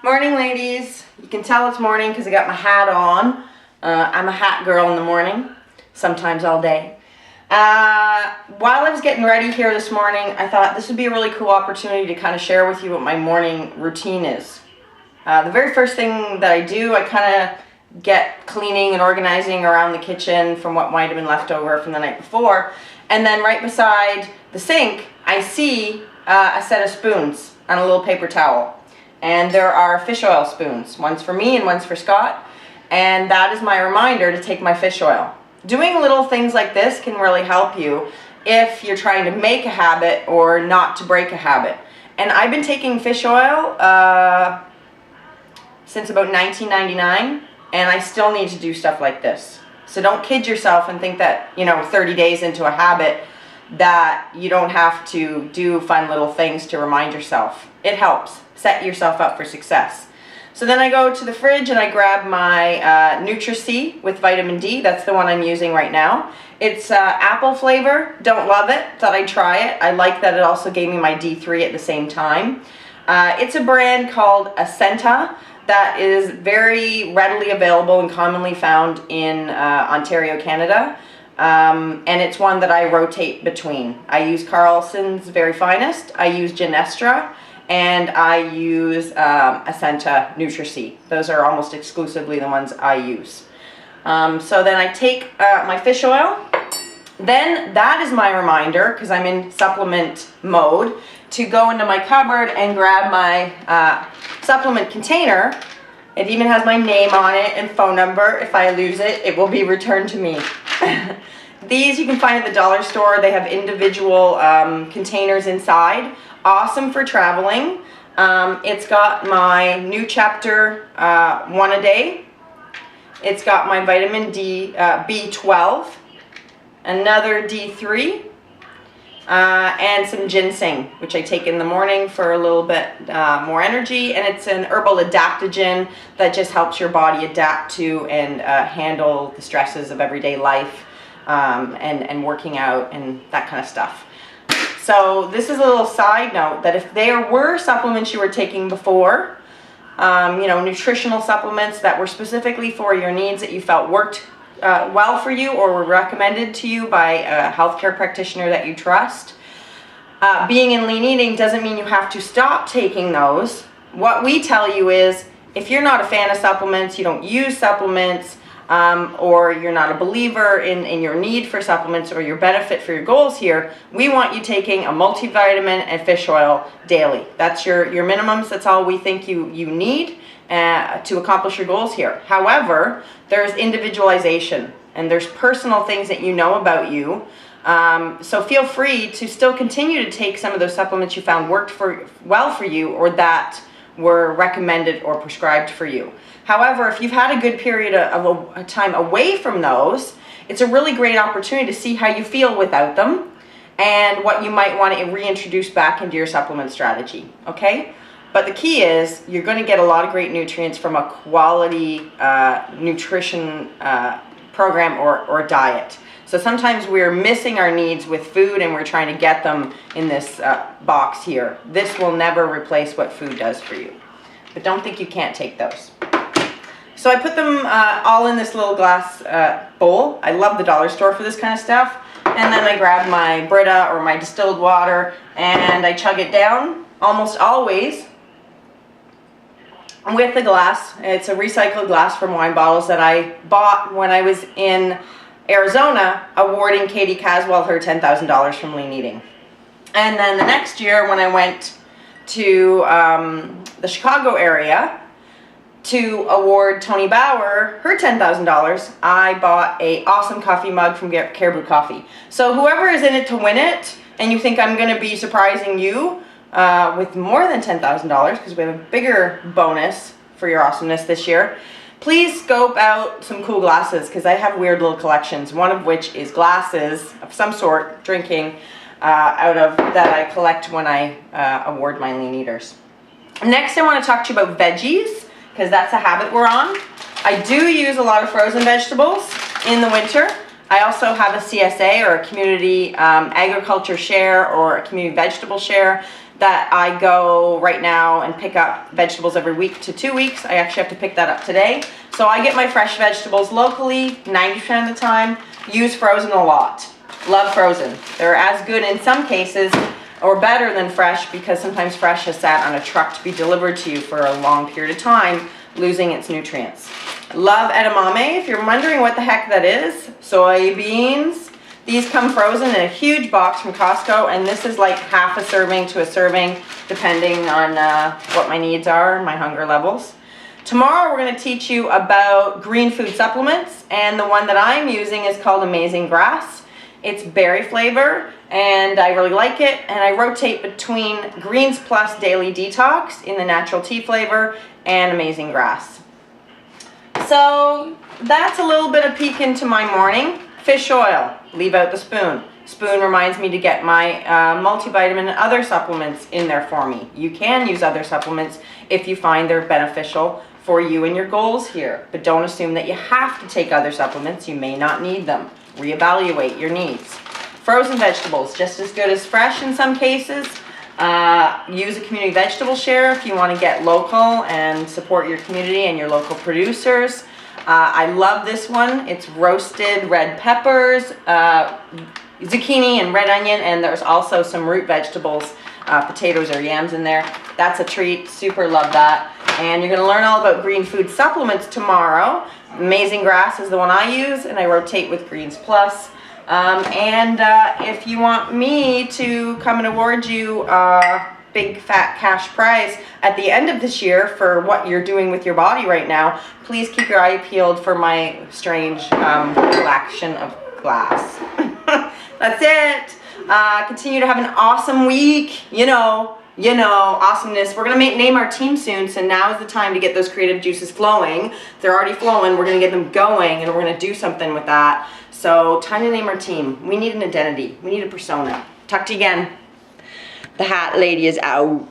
Morning, ladies. You can tell it's morning because I got my hat on. I'm a hat girl in the morning, sometimes all day. While I was getting ready here this morning, I thought this would be a really cool opportunity to kind of share with you what my morning routine is. The very first thing that I do, I kind of get cleaning and organizing around the kitchen from what might have been left over from the night before. And then right beside the sink, I see a set of spoons on a little paper towel. And there are fish oil spoons. One's for me and one's for Scott. And that is my reminder to take my fish oil. Doing little things like this can really help you if you're trying to make a habit or not to break a habit. And I've been taking fish oil since about 1999, and I still need to do stuff like this. So don't kid yourself and think that, 30 days into a habit that you don't have to do fun little things to remind yourself. It helps. Set yourself up for success. So then I go to the fridge and I grab my Nutri-C with vitamin D. That's the one I'm using right now. It's apple flavor. Don't love it. Thought I'd try it. I like that it also gave me my D3 at the same time. It's a brand called Ascenta that is very readily available and commonly found in Ontario, Canada. And it's one that I rotate between. I use Carlson's Very Finest. I use Genestra. And I use Ascenta Nutri-C. Those are almost exclusively the ones I use. So then I take my fish oil. Then that is my reminder, because I'm in supplement mode, to go into my cupboard and grab my supplement container. It even has my name on it and phone number. If I lose it, it will be returned to me. These you can find at the dollar store. They have individual containers inside. Awesome for traveling. It's got my new chapter 1 a day. It's got my vitamin D, B12, another D3, and some ginseng, which I take in the morning for a little bit more energy. And it's an herbal adaptogen that just helps your body adapt to and handle the stresses of everyday life and working out and that kind of stuff. So this is a little side note that if there were supplements you were taking before, nutritional supplements that were specifically for your needs that you felt worked well for you or were recommended to you by a healthcare practitioner that you trust, being in lean eating doesn't mean you have to stop taking those. What we tell you is if you're not a fan of supplements, you don't use supplements, or you're not a believer in your need for supplements or your benefit for your goals here, we want you taking a multivitamin and fish oil daily. That's your minimums. That's all we think you need to accomplish your goals here. However, there's individualization and there's personal things that you know about you. So feel free to still continue to take some of those supplements you found worked well for you or that were recommended or prescribed for you. However, if you've had a good period of a time away from those, it's a really great opportunity to see how you feel without them and what you might want to reintroduce back into your supplement strategy, okay? But the key is you're going to get a lot of great nutrients from a quality nutrition program or diet. So sometimes we're missing our needs with food and we're trying to get them in this box here. This will never replace what food does for you. But don't think you can't take those. So I put them all in this little glass bowl. I love the dollar store for this kind of stuff. And then I grab my Brita or my distilled water and I chug it down, almost always with the glass. It's a recycled glass from wine bottles that I bought when I was in Arizona awarding Katie Caswell her $10,000 from lean eating. And then the next year when I went to the Chicago area to award Tony Bauer her $10,000, I bought an awesome coffee mug from Caribou Coffee. So whoever is in it to win it, and you think I'm going to be surprising you with more than $10,000 because we have a bigger bonus for your awesomeness this year, please scope out some cool glasses because I have weird little collections, one of which is glasses of some sort, drinking, out of that I collect when I award my lean eaters. Next I want to talk to you about veggies because that's a habit we're on. I do use a lot of frozen vegetables in the winter. I also have a CSA or a community agriculture share or a community vegetable share that I go right now and pick up vegetables every week to 2 weeks. I actually have to pick that up today. So I get my fresh vegetables locally 90% of the time. Use frozen a lot. Love frozen. They're as good in some cases or better than fresh, because sometimes fresh has sat on a truck to be delivered to you for a long period of time, losing its nutrients. Love edamame. If you're wondering what the heck that is, soybeans. These come frozen in a huge box from Costco, and this is like half a serving to a serving, depending on what my needs are, my hunger levels. Tomorrow we're going to teach you about green food supplements, and the one that I'm using is called Amazing Grass. It's berry flavor, and I really like it, and I rotate between Greens Plus Daily Detox in the natural tea flavor and Amazing Grass. So that's a little bit of peek into my morning. Fish oil, leave out the spoon. Spoon reminds me to get my multivitamin and other supplements in there for me. You can use other supplements if you find they're beneficial for you and your goals here, but don't assume that you have to take other supplements. You may not need them. Reevaluate your needs. Frozen vegetables, just as good as fresh in some cases. Use a community vegetable share if you want to get local and support your community and your local producers. I love this one. It's roasted red peppers, zucchini and red onion, and there's also some root vegetables, potatoes or yams in there. That's a treat. Super love that. And you're going to learn all about green food supplements tomorrow. Amazing Grass is the one I use, and I rotate with Greens Plus. If you want me to come and award you a big fat cash prize at the end of this year for what you're doing with your body right now, please keep your eye peeled for my strange collection of glass. That's it. Continue to have an awesome week. You know, awesomeness. We're going to name our team soon, so now is the time to get those creative juices flowing. They're already flowing. We're going to get them going, and we're going to do something with that. So time to name our team. We need an identity. We need a persona. Talk to you again. The hat lady is out.